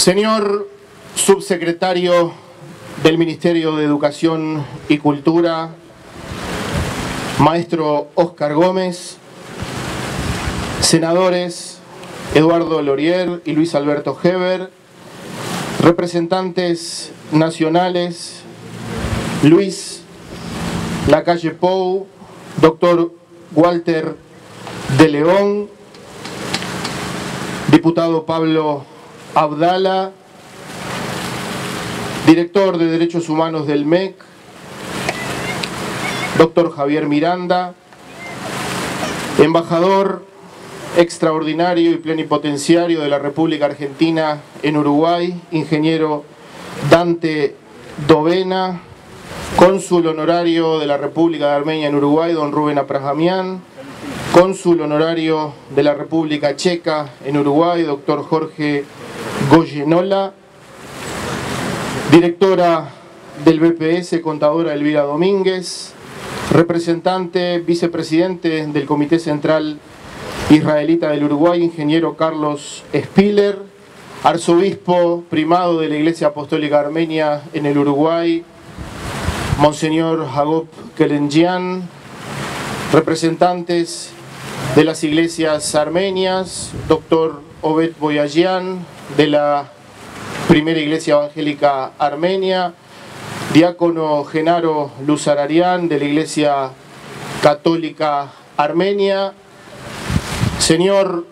Señor subsecretario del Ministerio de Educación y Cultura, maestro Óscar Gómez, senadores Eduardo Lorier y Luis Alberto Heber, representantes nacionales Luis Lacalle Pou, doctor Walter de León, diputado Pablo Abdala, director de Derechos Humanos del MEC, doctor Javier Miranda, embajador extraordinario y plenipotenciario de la República Argentina en Uruguay, ingeniero Dante Dovena, cónsul honorario de la República de Armenia en Uruguay, don Rubén Aprajamian, cónsul honorario de la República Checa en Uruguay, doctor Jorge Goyenola, directora del BPS, contadora Elvira Domínguez, representante, vicepresidente del Comité Central Israelita del Uruguay, ingeniero Carlos Spiller, arzobispo primado de la Iglesia Apostólica Armenia en el Uruguay, monseñor Hagop Kelenjian, representantes de las iglesias armenias, doctor Obed Boyajian, de la Primera Iglesia Evangélica Armenia, diácono Genaro Luzararian, de la Iglesia Católica Armenia, señor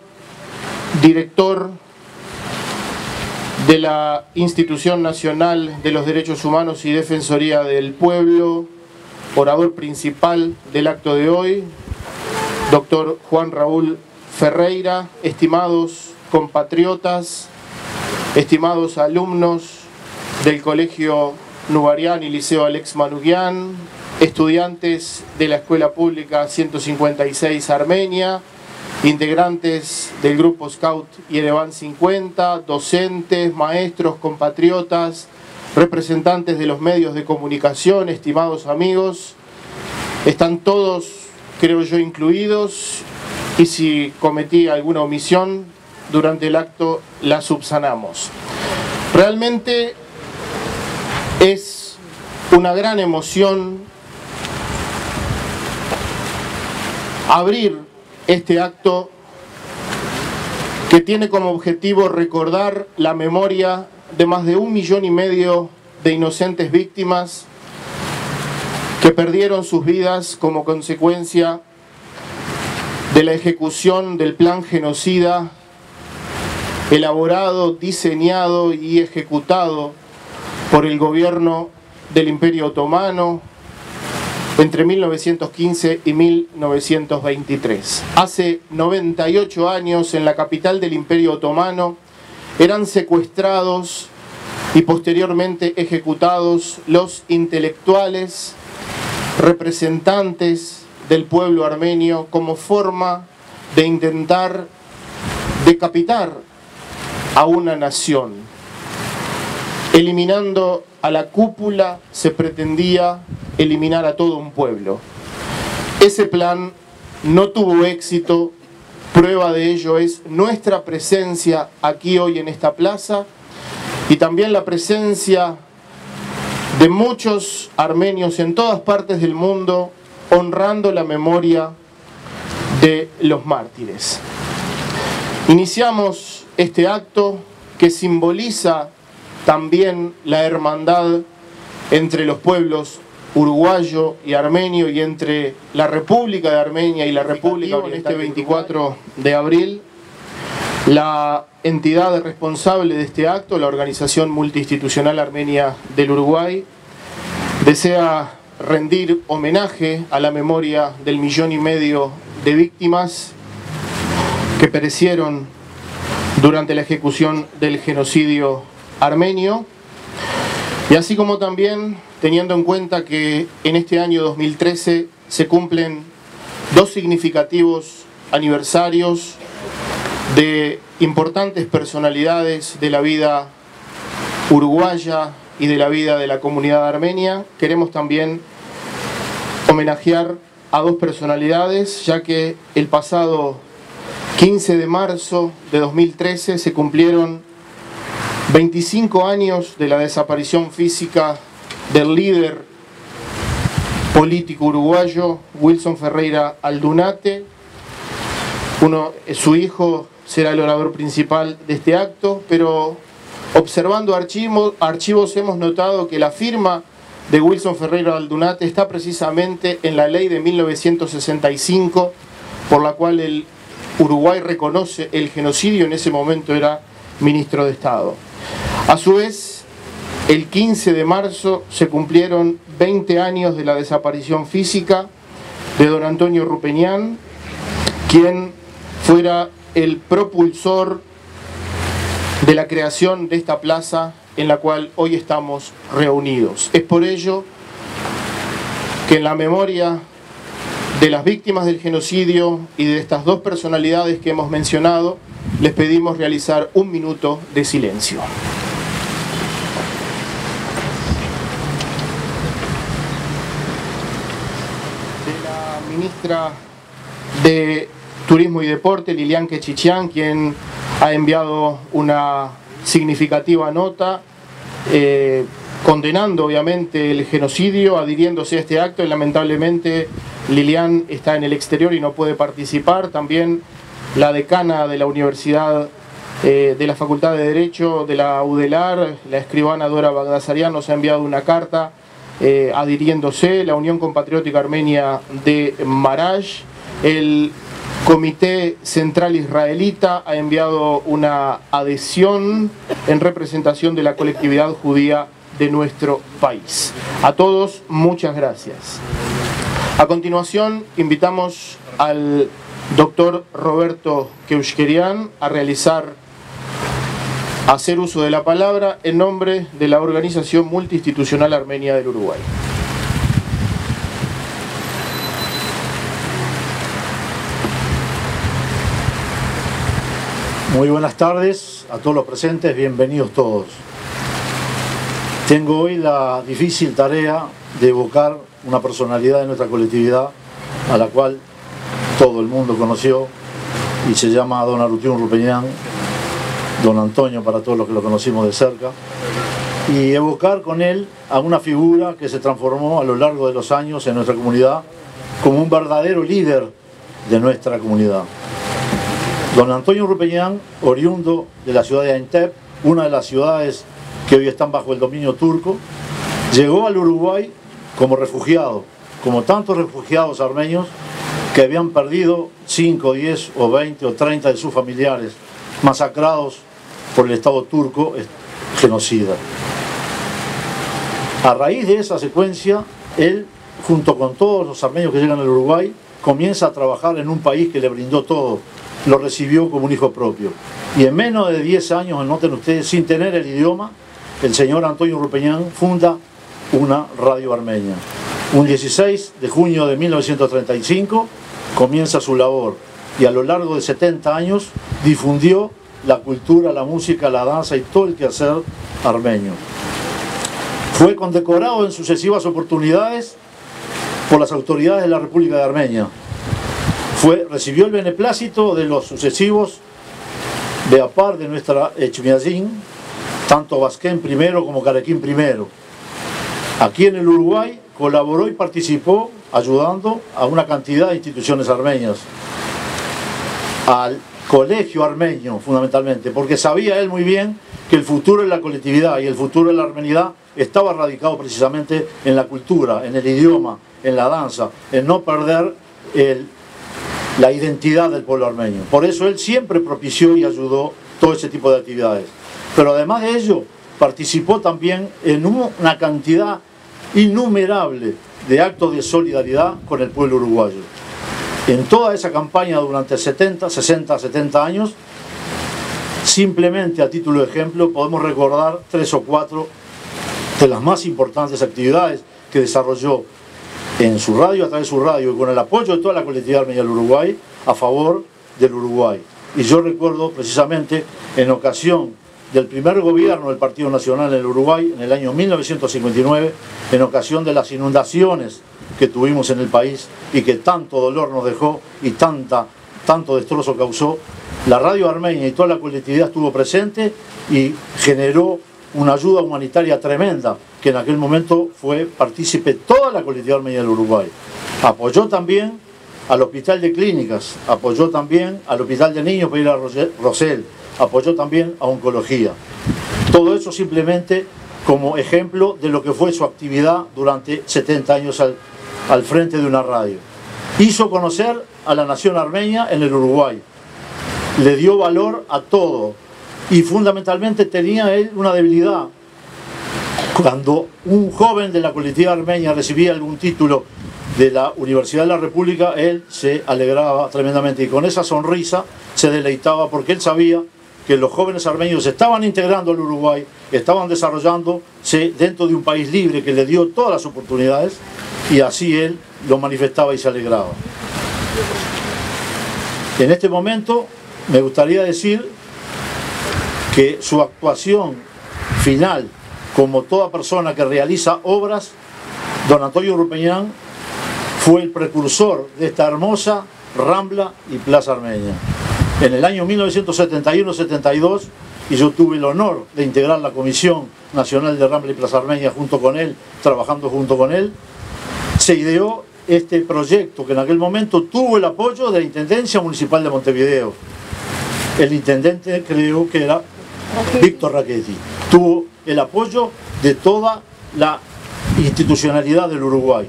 director de la Institución Nacional de los Derechos Humanos y Defensoría del Pueblo, orador principal del acto de hoy, doctor Juan Raúl Ferreira, estimados compatriotas, estimados alumnos del Colegio Nubarian y Liceo Alex Manukyan, estudiantes de la Escuela Pública 156 Armenia, integrantes del Grupo Scout Yerevan 50, docentes, maestros, compatriotas, representantes de los medios de comunicación, estimados amigos, están todos, creo yo, incluidos, y si cometí alguna omisión durante el acto, la subsanamos. Realmente es una gran emoción abrir este acto que tiene como objetivo recordar la memoria de más de 1,5 millones de inocentes víctimas que perdieron sus vidas como consecuencia de la ejecución del plan genocida elaborado, diseñado y ejecutado por el gobierno del Imperio Otomano entre 1915 y 1923. Hace 98 años, en la capital del Imperio Otomano, eran secuestrados y posteriormente ejecutados los intelectuales, representantes del pueblo armenio, como forma de intentar decapitar a una nación. Eliminando a la cúpula se pretendía eliminar a todo un pueblo. Ese plan no tuvo éxito, prueba de ello es nuestra presencia aquí hoy en esta plaza y también la presencia de muchos armenios en todas partes del mundo honrando la memoria de los mártires. Iniciamos este acto que simboliza también la hermandad entre los pueblos uruguayo y armenio y entre la República de Armenia y la República en este 24 de abril. La entidad responsable de este acto, la Organización Multiinstitucional Armenia del Uruguay, desea rendir homenaje a la memoria del 1,5 millones de víctimas que perecieron durante la ejecución del genocidio armenio, y así como también teniendo en cuenta que en este año 2013 se cumplen 2 significativos aniversarios de importantes personalidades de la vida uruguaya y de la vida de la comunidad armenia, queremos también homenajear a 2 personalidades, ya que el pasado 15 de marzo de 2013 se cumplieron 25 años de la desaparición física del líder político uruguayo Wilson Ferreira Aldunate. Su hijo será el orador principal de este acto, pero observando archivos hemos notado que la firma de Wilson Ferreira Aldunate está precisamente en la ley de 1965, por la cual el Uruguay reconoce el genocidio. En ese momento era ministro de Estado. A su vez, el 15 de marzo se cumplieron 20 años de la desaparición física de don Antonio Rupeñán, quien fuera el propulsor de la creación de esta plaza en la cual hoy estamos reunidos. Es por ello que en la memoria de las víctimas del genocidio y de estas dos personalidades que hemos mencionado, les pedimos realizar un minuto de silencio. De la ministra de Turismo y Deporte, Lilian Quechichán, quien ha enviado una significativa nota condenando obviamente el genocidio, adhiriéndose a este acto, y lamentablemente Lilian está en el exterior y no puede participar. También la decana de la Universidad de la Facultad de Derecho de la UDELAR, la escribana Dora Bagdasarian, nos ha enviado una carta adhiriéndose. La Unión Compatriótica Armenia de Maraj, el Comité Central Israelita ha enviado una adhesión en representación de la colectividad judía de nuestro país. A todos, muchas gracias. A continuación, invitamos al doctor Roberto Keushkerian a hacer uso de la palabra en nombre de la Organización Multiinstitucional Armenia del Uruguay. Muy buenas tardes a todos los presentes, bienvenidos todos. Tengo hoy la difícil tarea de evocar una personalidad de nuestra colectividad a la cual todo el mundo conoció y se llama don Arutún Rupeñán, don Antonio para todos los que lo conocimos de cerca, y evocar con él a una figura que se transformó a lo largo de los años en nuestra comunidad como un verdadero líder de nuestra comunidad. Don Antonio Rupeñán, oriundo de la ciudad de Antep, una de las ciudades que hoy están bajo el dominio turco, llegó al Uruguay como refugiado, como tantos refugiados armenios que habían perdido 5, 10 o 20 o 30 de sus familiares, masacrados por el Estado turco genocida. A raíz de esa secuencia, él, junto con todos los armenios que llegan al Uruguay, comienza a trabajar en un país que le brindó todo, lo recibió como un hijo propio. Y en menos de 10 años, noten ustedes, sin tener el idioma, el señor Antonio Rupeñán funda una radio armenia. Un 16 de junio de 1935 comienza su labor y a lo largo de 70 años difundió la cultura, la música, la danza y todo el quehacer armenio. Fue condecorado en sucesivas oportunidades por las autoridades de la República de Armenia. Recibió el beneplácito de los sucesivos Beapar de nuestra Echmiadzin, tanto Vazquén I como Carequín I. Aquí en el Uruguay colaboró y participó ayudando a una cantidad de instituciones armenias, al colegio armenio fundamentalmente, porque sabía él muy bien que el futuro de la colectividad y el futuro de la armenidad estaba radicado precisamente en la cultura, en el idioma, en la danza, en no perder la identidad del pueblo armenio. Por eso él siempre propició y ayudó todo ese tipo de actividades. Pero además de ello, participó también en una cantidad innumerable de actos de solidaridad con el pueblo uruguayo. En toda esa campaña durante 60, 70 años, simplemente a título de ejemplo, podemos recordar 3 o 4 de las más importantes actividades que desarrolló en su radio, a través de su radio y con el apoyo de toda la colectividad armenia del Uruguay a favor del Uruguay. Y yo recuerdo precisamente en ocasión del primer gobierno del Partido Nacional en el Uruguay, en el año 1959, en ocasión de las inundaciones que tuvimos en el país y que tanto dolor nos dejó y tanto destrozo causó, La radio armenia y toda la colectividad estuvo presente y generó una ayuda humanitaria tremenda, que en aquel momento fue partícipe toda la colectividad armenia del Uruguay. Apoyó también al Hospital de Clínicas, apoyó también al Hospital de Niños para ir a Rosell, apoyó también a Oncología. Todo eso simplemente como ejemplo de lo que fue su actividad durante 70 años al frente de una radio. Hizo conocer a la nación armenia en el Uruguay, le dio valor a todo y fundamentalmente tenía él una debilidad. Cuando un joven de la colectividad armenia recibía algún título de la Universidad de la República, él se alegraba tremendamente y con esa sonrisa se deleitaba porque él sabía que los jóvenes armenios se estaban integrando al Uruguay, estaban desarrollándose dentro de un país libre que le dio todas las oportunidades y así él lo manifestaba y se alegraba. En este momento me gustaría decir que su actuación final, como toda persona que realiza obras, don Antonio Rupeñán fue el precursor de esta hermosa Rambla y Plaza Armenia. En el año 1971-72, y yo tuve el honor de integrar la Comisión Nacional de Rambla y Plaza Armenia junto con él, trabajando junto con él, se ideó este proyecto que en aquel momento tuvo el apoyo de la Intendencia Municipal de Montevideo. El intendente creo que era Víctor Rachetti. Tuvo el apoyo de toda la institucionalidad del Uruguay.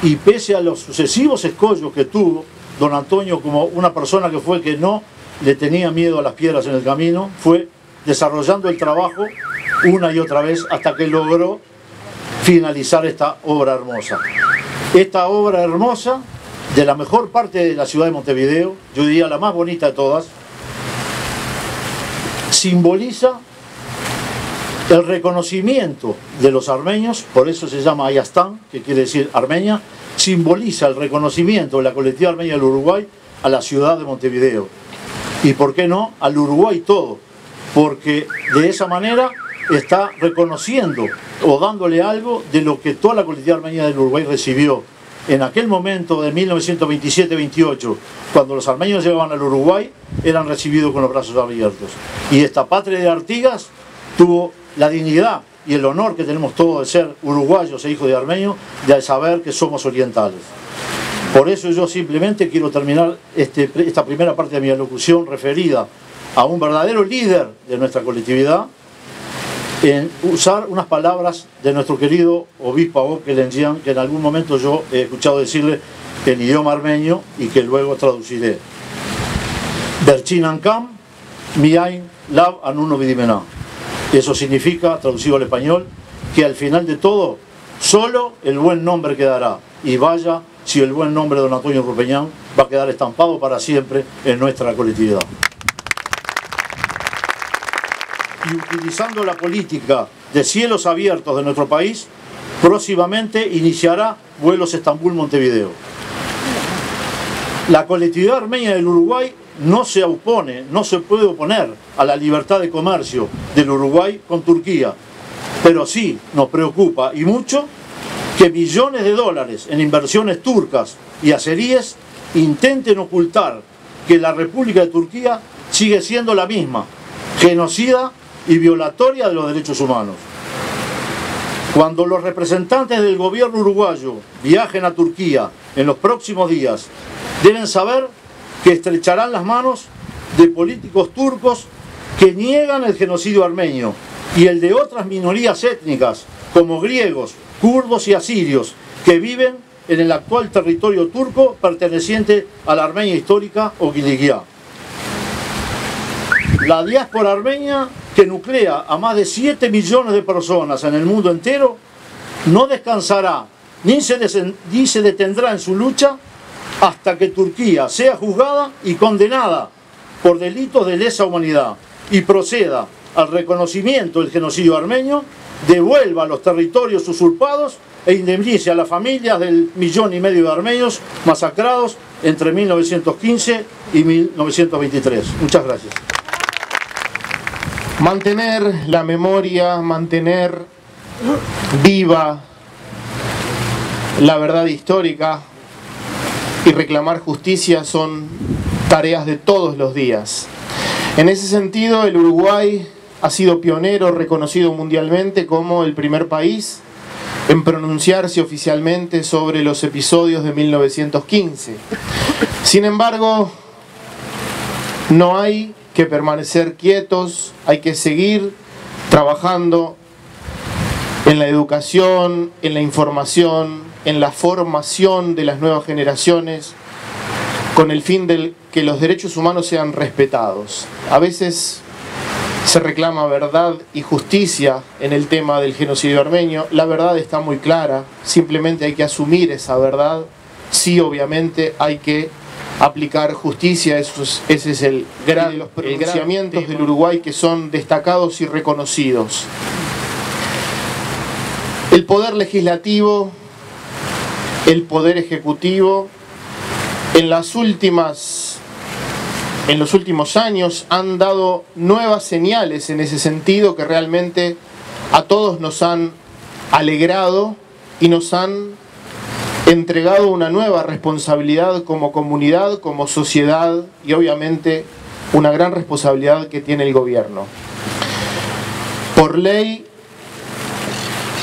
Y pese a los sucesivos escollos que tuvo don Antonio como una persona que no le tenía miedo a las piedras en el camino, fue desarrollando el trabajo una y otra vez hasta que logró finalizar esta obra hermosa. Esta obra hermosa, de la mejor parte de la ciudad de Montevideo, yo diría la más bonita de todas, simboliza el reconocimiento de los armenios, por eso se llama Ayastán, que quiere decir Armenia, simboliza el reconocimiento de la colectividad armenia del Uruguay a la ciudad de Montevideo. Y por qué no, al Uruguay todo, porque de esa manera está reconociendo o dándole algo de lo que toda la colectividad armenia del Uruguay recibió. En aquel momento de 1927-28, cuando los armenios llegaban al Uruguay, eran recibidos con los brazos abiertos. Y esta patria de Artigas tuvo la dignidad y el honor que tenemos todos de ser uruguayos e hijos de armenios, de saber que somos orientales. Por eso yo simplemente quiero terminar esta primera parte de mi alocución referida a un verdadero líder de nuestra colectividad, en usar unas palabras de nuestro querido obispo Abok Kelenjian, que en algún momento yo he escuchado decirle en idioma armenio y que luego traduciré. Berchinankam, miain lav anuno vidimená. Eso significa, traducido al español, que al final de todo, solo el buen nombre quedará. Y vaya si el buen nombre de don Antonio Rupeñán va a quedar estampado para siempre en nuestra colectividad. Y utilizando la política de cielos abiertos de nuestro país, próximamente iniciará vuelos Estambul-Montevideo. La colectividad armenia del Uruguay no se opone, no se puede oponer a la libertad de comercio del Uruguay con Turquía, pero sí nos preocupa y mucho que millones de dólares en inversiones turcas y azeríes intenten ocultar que la República de Turquía sigue siendo la misma, genocida y violatoria de los derechos humanos. Cuando los representantes del gobierno uruguayo viajen a Turquía en los próximos días, deben saber que estrecharán las manos de políticos turcos que niegan el genocidio armenio y el de otras minorías étnicas como griegos, kurdos y asirios que viven en el actual territorio turco perteneciente a la Armenia histórica o Quiliquia. La diáspora armenia, que nuclea a más de 7 millones de personas en el mundo entero, no descansará ni se detendrá en su lucha hasta que Turquía sea juzgada y condenada por delitos de lesa humanidad y proceda al reconocimiento del genocidio armenio, devuelva los territorios usurpados e indemnice a las familias del 1,5 millones de armenios masacrados entre 1915 y 1923. Muchas gracias. Mantener la memoria, mantener viva la verdad histórica y reclamar justicia son tareas de todos los días. En ese sentido, el Uruguay ha sido pionero, reconocido mundialmente como el primer país en pronunciarse oficialmente sobre los episodios de 1915. Sin embargo, no hay que permanecer quietos, hay que seguir trabajando en la educación, en la información, en la formación de las nuevas generaciones, con el fin de que los derechos humanos sean respetados. A veces se reclama verdad y justicia en el tema del genocidio armenio. La verdad está muy clara, simplemente hay que asumir esa verdad. Sí, obviamente hay que aplicar justicia, ese es el gran de los pronunciamientos del Uruguay que son destacados y reconocidos. El poder legislativo, el poder ejecutivo, en los últimos años han dado nuevas señales en ese sentido que realmente a todos nos han alegrado y nos han entregado una nueva responsabilidad como comunidad, como sociedad y obviamente una gran responsabilidad que tiene el gobierno. Por ley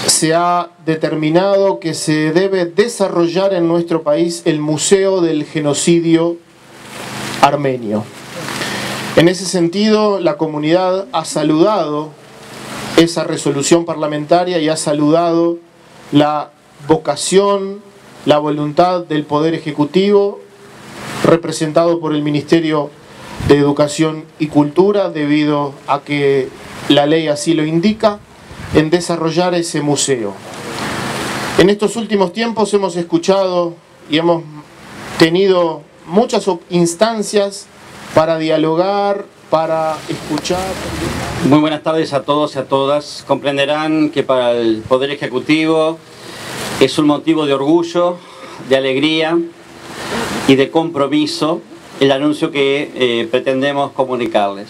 se ha determinado que se debe desarrollar en nuestro país el Museo del Genocidio Armenio. En ese sentido, la comunidad ha saludado esa resolución parlamentaria y ha saludado la vocación, la voluntad del Poder Ejecutivo, representado por el Ministerio de Educación y Cultura, debido a que la ley así lo indica, en desarrollar ese museo. En estos últimos tiempos hemos escuchado y hemos tenido muchas instancias para dialogar, para escuchar. Muy buenas tardes a todos y a todas. Comprenderán que para el Poder Ejecutivo es un motivo de orgullo, de alegría y de compromiso el anuncio que pretendemos comunicarles.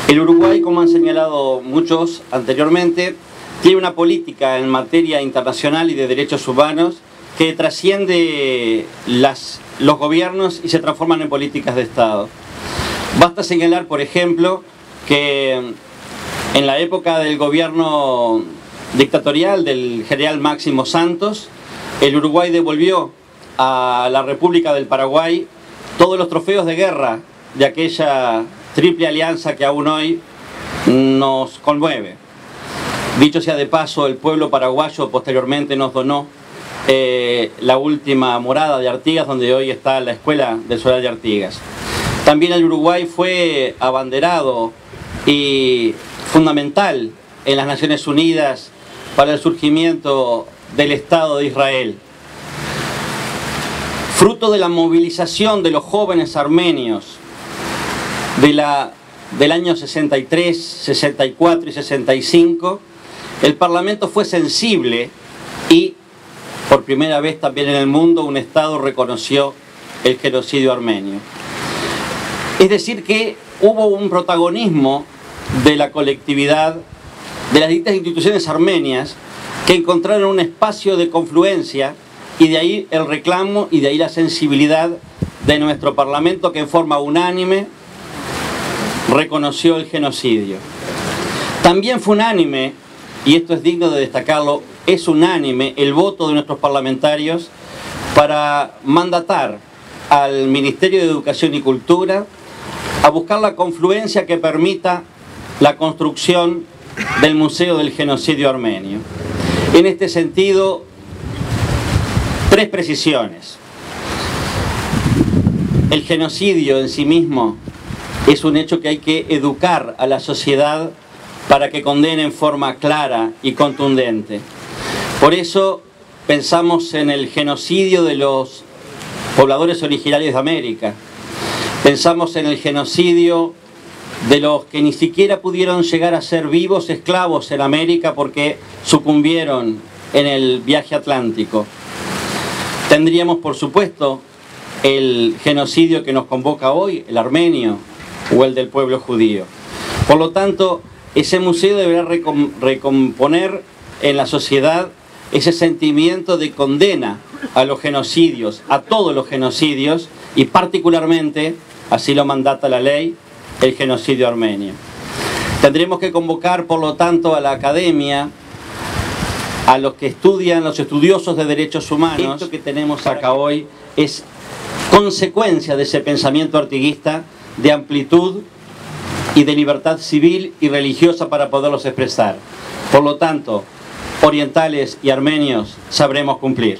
El Uruguay, como han señalado muchos anteriormente, tiene una política en materia internacional y de derechos humanos que trasciende los gobiernos y se transforman en políticas de Estado. Basta señalar, por ejemplo, que en la época del gobierno dictatorial del general Máximo Santos, el Uruguay devolvió a la República del Paraguay todos los trofeos de guerra de aquella triple alianza que aún hoy nos conmueve. Dicho sea de paso, el pueblo paraguayo posteriormente nos donó la última morada de Artigas, donde hoy está la Escuela del Solar de Artigas. También el Uruguay fue abanderado y fundamental en las Naciones Unidas para el surgimiento del Estado de Israel. Fruto de la movilización de los jóvenes armenios del año 63, 64 y 65, el Parlamento fue sensible y por primera vez también en el mundo un Estado reconoció el genocidio armenio. Es decir que hubo un protagonismo de la colectividad, de las distintas instituciones armenias que encontraron un espacio de confluencia y de ahí el reclamo y de ahí la sensibilidad de nuestro Parlamento que en forma unánime reconoció el genocidio. También fue unánime, y esto es digno de destacarlo, es unánime el voto de nuestros parlamentarios para mandatar al Ministerio de Educación y Cultura a buscar la confluencia que permita la construcción del Museo del Genocidio Armenio. En este sentido, tres precisiones. El genocidio en sí mismo es un hecho que hay que educar a la sociedad para que condene en forma clara y contundente. Por eso pensamos en el genocidio de los pobladores originarios de América. Pensamos en el genocidio de los que ni siquiera pudieron llegar a ser vivos esclavos en América porque sucumbieron en el viaje atlántico. Tendríamos, por supuesto, el genocidio que nos convoca hoy, el armenio o el del pueblo judío. Por lo tanto, ese museo deberá recomponer en la sociedad ese sentimiento de condena a los genocidios, a todos los genocidios, y particularmente, así lo mandata la ley, el genocidio armenio. Tendremos que convocar, por lo tanto, a la academia, a los que estudian, los estudiosos de derechos humanos. Esto que tenemos acá hoy es consecuencia de ese pensamiento artiguista de amplitud y de libertad civil y religiosa para poderlos expresar. Por lo tanto, orientales y armenios sabremos cumplir.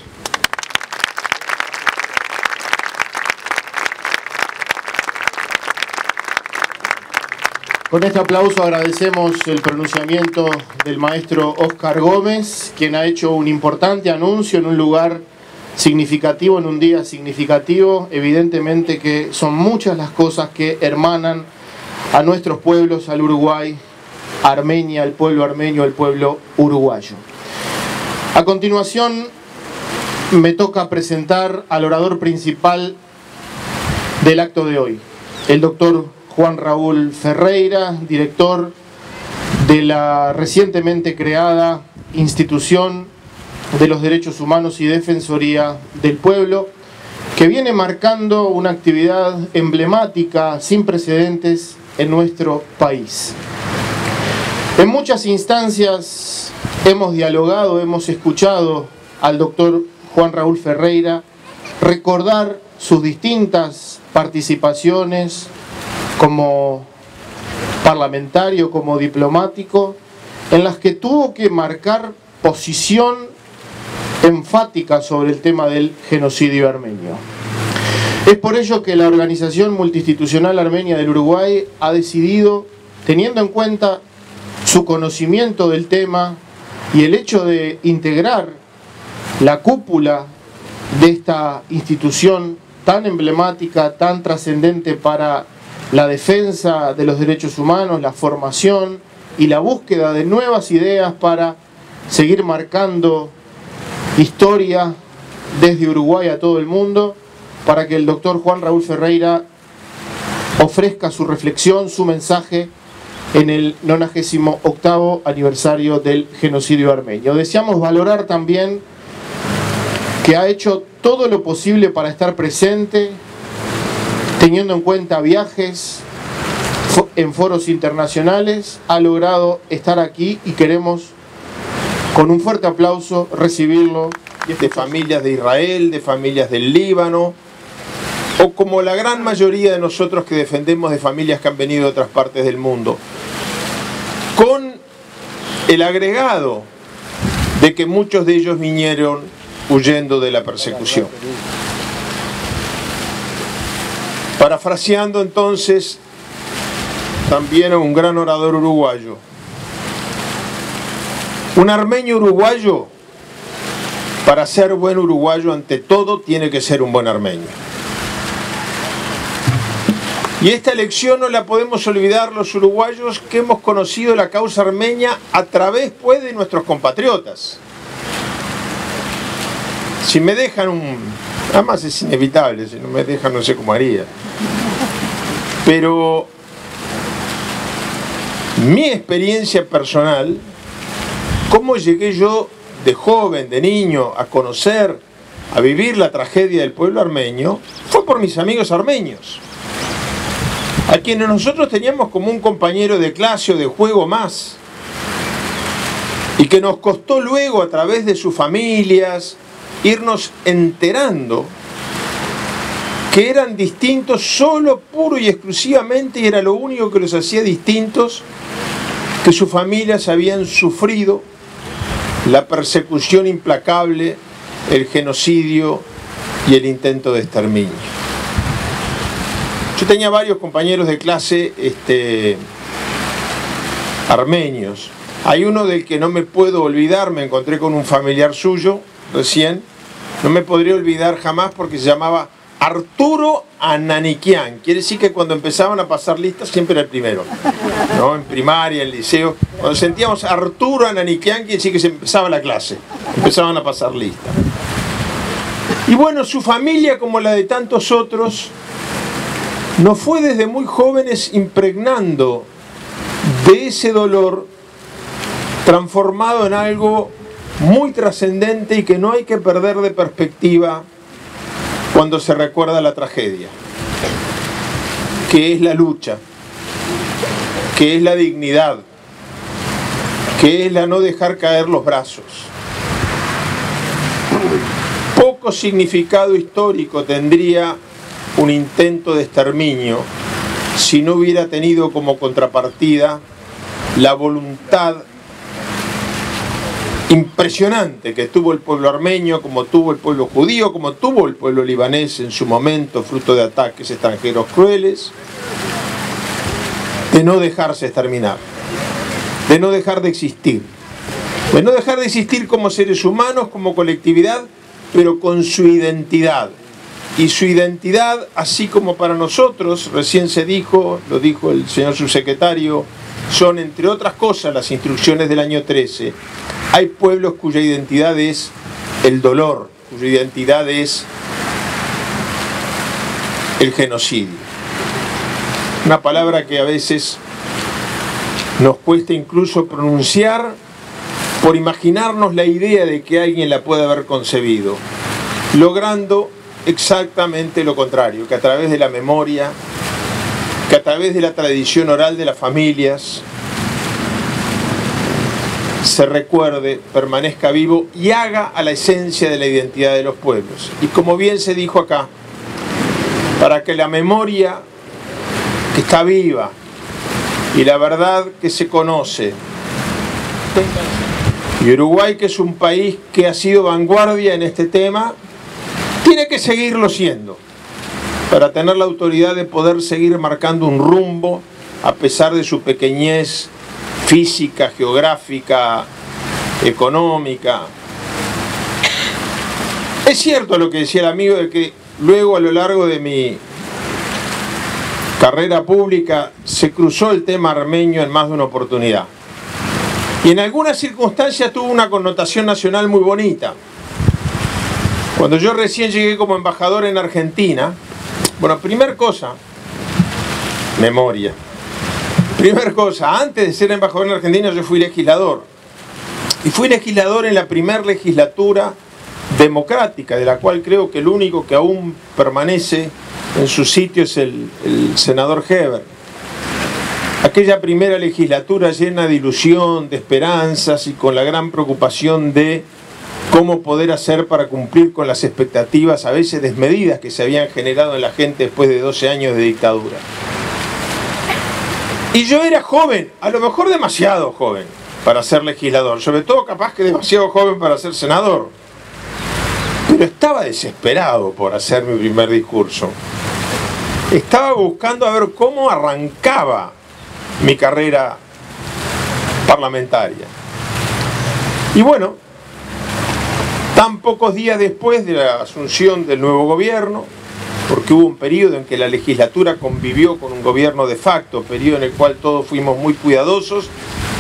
Con este aplauso agradecemos el pronunciamiento del maestro Óscar Gómez, quien ha hecho un importante anuncio en un lugar significativo, en un día significativo. Evidentemente que son muchas las cosas que hermanan a nuestros pueblos, al Uruguay, a Armenia, al pueblo armenio, al pueblo uruguayo. A continuación me toca presentar al orador principal del acto de hoy, el doctor Juan Raúl Ferreira, director de la recientemente creada Institución de los Derechos Humanos y Defensoría del Pueblo, que viene marcando una actividad emblemática sin precedentes en nuestro país. En muchas instancias hemos dialogado, hemos escuchado al doctor Juan Raúl Ferreira recordar sus distintas participaciones como parlamentario, como diplomático, en las que tuvo que marcar posición enfática sobre el tema del genocidio armenio. Es por ello que la Organización Multiinstitucional Armenia del Uruguay ha decidido, teniendo en cuenta su conocimiento del tema y el hecho de integrar la cúpula de esta institución tan emblemática, tan trascendente para la defensa de los derechos humanos, la formación y la búsqueda de nuevas ideas para seguir marcando historia desde Uruguay a todo el mundo, para que el doctor Juan Raúl Ferreira ofrezca su reflexión, su mensaje en el 98º aniversario del genocidio armenio. Deseamos valorar también que ha hecho todo lo posible para estar presente, teniendo en cuenta viajes en foros internacionales, ha logrado estar aquí y queremos con un fuerte aplauso recibirlo. De familias de Israel, de familias del Líbano, o como la gran mayoría de nosotros que defendemos de familias que han venido de otras partes del mundo, con el agregado de que muchos de ellos vinieron huyendo de la persecución. Parafraseando entonces también a un gran orador uruguayo, un armenio uruguayo, para ser buen uruguayo ante todo tiene que ser un buen armenio. Y esta elección no la podemos olvidar los uruguayos que hemos conocido la causa armenia a través pues de nuestros compatriotas. Si me dejan además es inevitable, si no me dejan no sé cómo haría. Pero mi experiencia personal, cómo llegué yo de joven, de niño, a conocer, a vivir la tragedia del pueblo armenio, fue por mis amigos armenios, a quienes nosotros teníamos como un compañero de clase o de juego más, y que nos costó luego a través de sus familias irnos enterando que eran distintos solo, puro y exclusivamente, y era lo único que los hacía distintos, que sus familias habían sufrido la persecución implacable, el genocidio y el intento de exterminio. Yo tenía varios compañeros de clase armenios. Hay uno del que no me puedo olvidar, me encontré con un familiar suyo recién, no me podría olvidar jamás porque se llamaba Arturo Ananiquian. Quiere decir que cuando empezaban a pasar listas siempre era el primero, ¿no? En primaria, en liceo, cuando sentíamos Arturo Ananiquian quiere decir que se empezaba la clase, empezaban a pasar listas. Y bueno, su familia, como la de tantos otros, nos fue desde muy jóvenes impregnando de ese dolor transformado en algo muy trascendente y que no hay que perder de perspectiva cuando se recuerda la tragedia, que es la lucha que es la dignidad, que es la no dejar caer los brazos. Poco significado histórico tendría un intento de exterminio si no hubiera tenido como contrapartida la voluntad impresionante que tuvo el pueblo armenio, como tuvo el pueblo judío, como tuvo el pueblo libanés en su momento, fruto de ataques extranjeros crueles, de no dejarse exterminar, de no dejar de existir como seres humanos, como colectividad, pero con su identidad. Y su identidad, así como para nosotros, recién se dijo, lo dijo el señor subsecretario, son entre otras cosas las instrucciones del año 13. Hay pueblos cuya identidad es el dolor, cuya identidad es el genocidio. Una palabra que a veces nos cuesta incluso pronunciar por imaginarnos la idea de que alguien la puede haber concebido, logrando exactamente lo contrario, que a través de la memoria, que a través de la tradición oral de las familias, se recuerde, permanezca vivo y haga a la esencia de la identidad de los pueblos. Y como bien se dijo acá, para que la memoria que está viva y la verdad que se conoce, y Uruguay, que es un país que ha sido vanguardia en este tema, tiene que seguirlo siendo, para tener la autoridad de poder seguir marcando un rumbo a pesar de su pequeñez física, geográfica, económica. Es cierto lo que decía el amigo de que luego a lo largo de mi carrera pública se cruzó el tema armenio en más de una oportunidad. Y en algunas circunstancias tuvo una connotación nacional muy bonita. Cuando yo recién llegué como embajador en Argentina, bueno, primer cosa, memoria. Primer cosa, antes de ser embajador en Argentina yo fui legislador. Y fui legislador en la primera legislatura democrática, de la cual creo que el único que aún permanece en su sitio es el senador Heber. Aquella primera legislatura llena de ilusión, de esperanzas y con la gran preocupación de cómo poder hacer para cumplir con las expectativas a veces desmedidas que se habían generado en la gente después de 12 años de dictadura. Y yo era joven, a lo mejor demasiado joven para ser legislador, sobre todo capaz que demasiado joven para ser senador. Pero estaba desesperado por hacer mi primer discurso. Estaba buscando a ver cómo arrancaba mi carrera parlamentaria. Y bueno, tan pocos días después de la asunción del nuevo gobierno, porque hubo un periodo en que la legislatura convivió con un gobierno de facto, periodo en el cual todos fuimos muy cuidadosos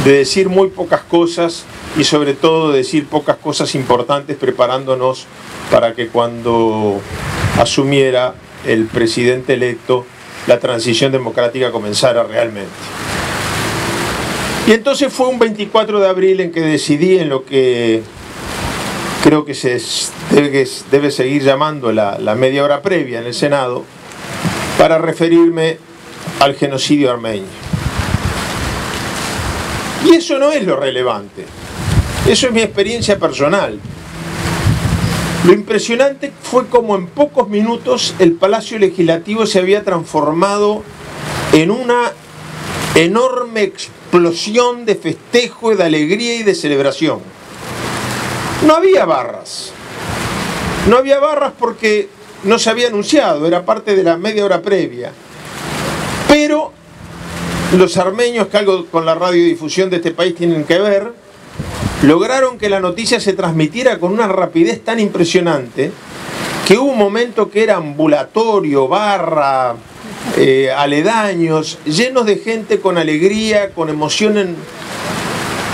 de decir muy pocas cosas y sobre todo de decir pocas cosas importantes, preparándonos para que cuando asumiera el presidente electo la transición democrática comenzara realmente. Y entonces fue un 24 de abril en que decidí en lo que creo que se debe seguir llamando la media hora previa en el Senado, para referirme al genocidio armenio. Y eso no es lo relevante, eso es mi experiencia personal. Lo impresionante fue como en pocos minutos el Palacio Legislativo se había transformado en una enorme explosión de festejo, de alegría y de celebración. No había barras. No había barras porque no se había anunciado, era parte de la media hora previa. Pero los armenios, que algo con la radiodifusión de este país tienen que ver, lograron que la noticia se transmitiera con una rapidez tan impresionante que hubo un momento que era ambulatorio, barra, aledaños, llenos de gente con alegría, con emoción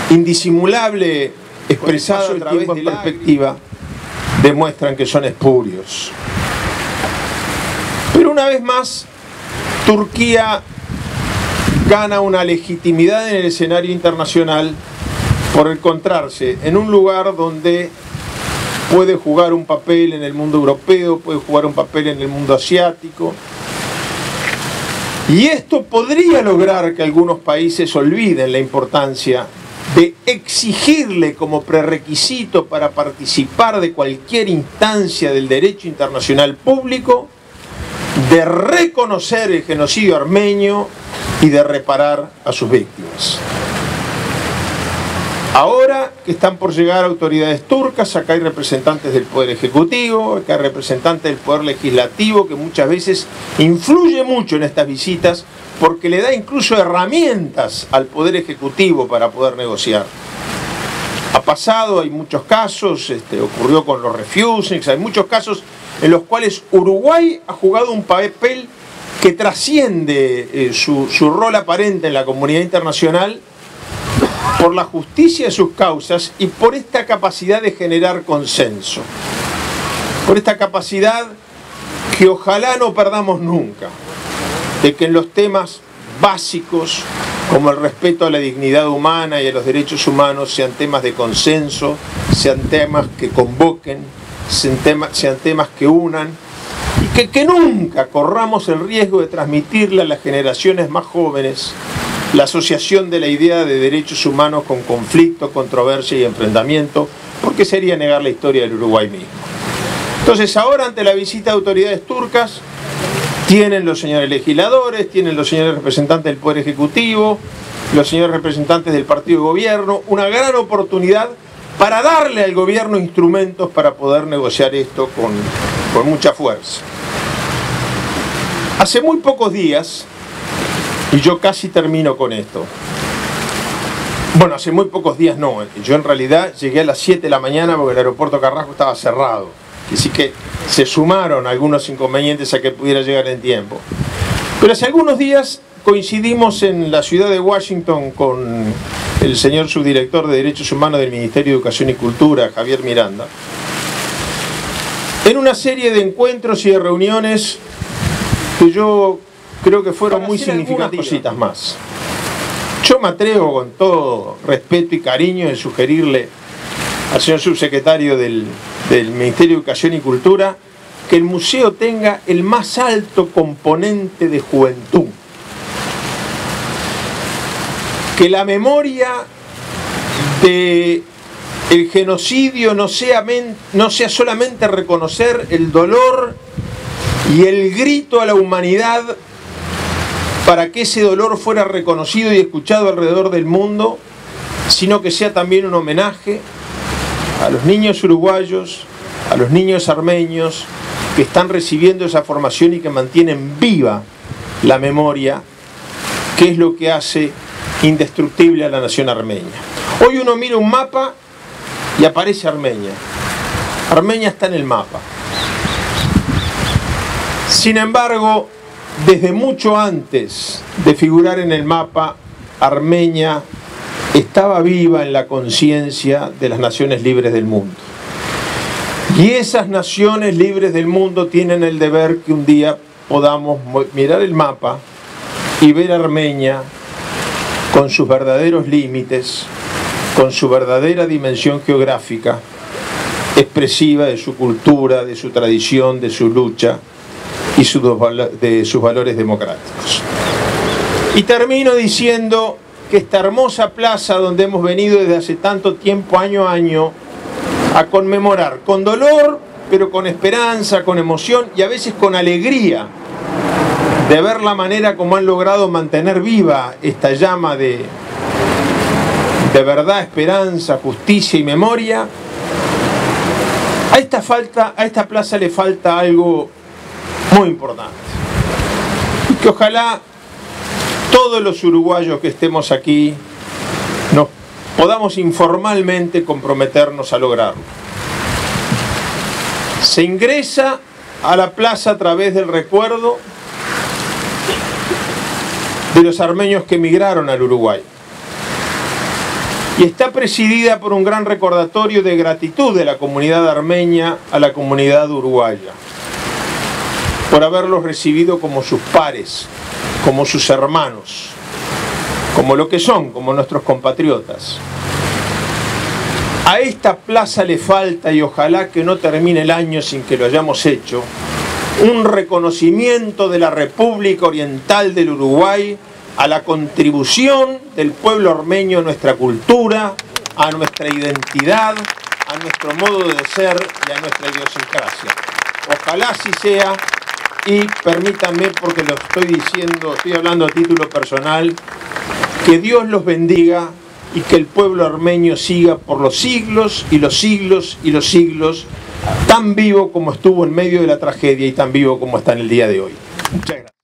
indisimulable, expresada a través de la perspectiva, demuestran que son espurios. Pero una vez más, Turquía gana una legitimidad en el escenario internacional por encontrarse en un lugar donde puede jugar un papel en el mundo europeo, puede jugar un papel en el mundo asiático, Y esto podría lograr que algunos países olviden la importancia de exigirle como prerequisito para participar de cualquier instancia del derecho internacional público, de reconocer el genocidio armenio y de reparar a sus víctimas. Ahora que están por llegar autoridades turcas, acá hay representantes del Poder Ejecutivo, acá hay representantes del Poder Legislativo, que muchas veces influye mucho en estas visitas, porque le da incluso herramientas al Poder Ejecutivo para poder negociar. Ha pasado, hay muchos casos, ocurrió con los refusings, hay muchos casos en los cuales Uruguay ha jugado un papel que trasciende su rol aparente en la comunidad internacional por la justicia de sus causas y por esta capacidad de generar consenso, por esta capacidad que ojalá no perdamos nunca, de que en los temas básicos como el respeto a la dignidad humana y a los derechos humanos sean temas de consenso, sean temas que convoquen, sean temas que unan, y que nunca corramos el riesgo de transmitirle a las generaciones más jóvenes la asociación de la idea de derechos humanos con conflicto, controversia y enfrentamiento, porque sería negar la historia del Uruguay mismo. Entonces ahora, ante la visita de autoridades turcas, tienen los señores legisladores, tienen los señores representantes del Poder Ejecutivo, los señores representantes del partido de gobierno, una gran oportunidad para darle al gobierno instrumentos para poder negociar esto con mucha fuerza. Hace muy pocos días, y yo casi termino con esto, bueno, hace muy pocos días no, yo en realidad llegué a las 7 de la mañana porque el aeropuerto Carrasco estaba cerrado, así que se sumaron algunos inconvenientes a que pudiera llegar en tiempo. Pero hace algunos días coincidimos en la ciudad de Washington con el señor subdirector de Derechos Humanos del Ministerio de Educación y Cultura, Javier Miranda, en una serie de encuentros y de reuniones que yo creo que fueron muy significativas. Cositas más. Yo me atrevo con todo respeto y cariño de sugerirle al señor subsecretario del Ministerio de Educación y Cultura que el museo tenga el más alto componente de juventud. Que la memoria del genocidio no sea solamente reconocer el dolor y el grito a la humanidad para que ese dolor fuera reconocido y escuchado alrededor del mundo, sino que sea también un homenaje a los niños uruguayos, a los niños armenios que están recibiendo esa formación y que mantienen viva la memoria, que es lo que hace indestructible a la nación armenia. Hoy uno mira un mapa y aparece Armenia. Armenia está en el mapa. Sin embargo, desde mucho antes de figurar en el mapa, Armenia estaba viva en la conciencia de las naciones libres del mundo. Y esas naciones libres del mundo tienen el deber que un día podamos mirar el mapa y ver a Armenia con sus verdaderos límites, con su verdadera dimensión geográfica, expresiva de su cultura, de su tradición, de su lucha y de sus valores democráticos. Y termino diciendo que esta hermosa plaza donde hemos venido desde hace tanto tiempo, año a año, a conmemorar, con dolor, pero con esperanza, con emoción y a veces con alegría, de ver la manera como han logrado mantener viva esta llama de verdad, esperanza, justicia y memoria. A esta plaza le falta algo muy importante, que ojalá todos los uruguayos que estemos aquí nos podamos informalmente comprometernos a lograrlo. Se ingresa a la plaza a través del recuerdo de los armenios que emigraron al Uruguay y está presidida por un gran recordatorio de gratitud de la comunidad armenia a la comunidad uruguaya por haberlos recibido como sus pares, como sus hermanos, como lo que son, como nuestros compatriotas. A esta plaza le falta, y ojalá que no termine el año sin que lo hayamos hecho, un reconocimiento de la República Oriental del Uruguay a la contribución del pueblo armenio a nuestra cultura, a nuestra identidad, a nuestro modo de ser y a nuestra idiosincrasia. Ojalá así sea, y permítanme, porque lo estoy diciendo, estoy hablando a título personal, que Dios los bendiga y que el pueblo armenio siga por los siglos y los siglos y los siglos, tan vivo como estuvo en medio de la tragedia y tan vivo como está en el día de hoy. Muchas gracias.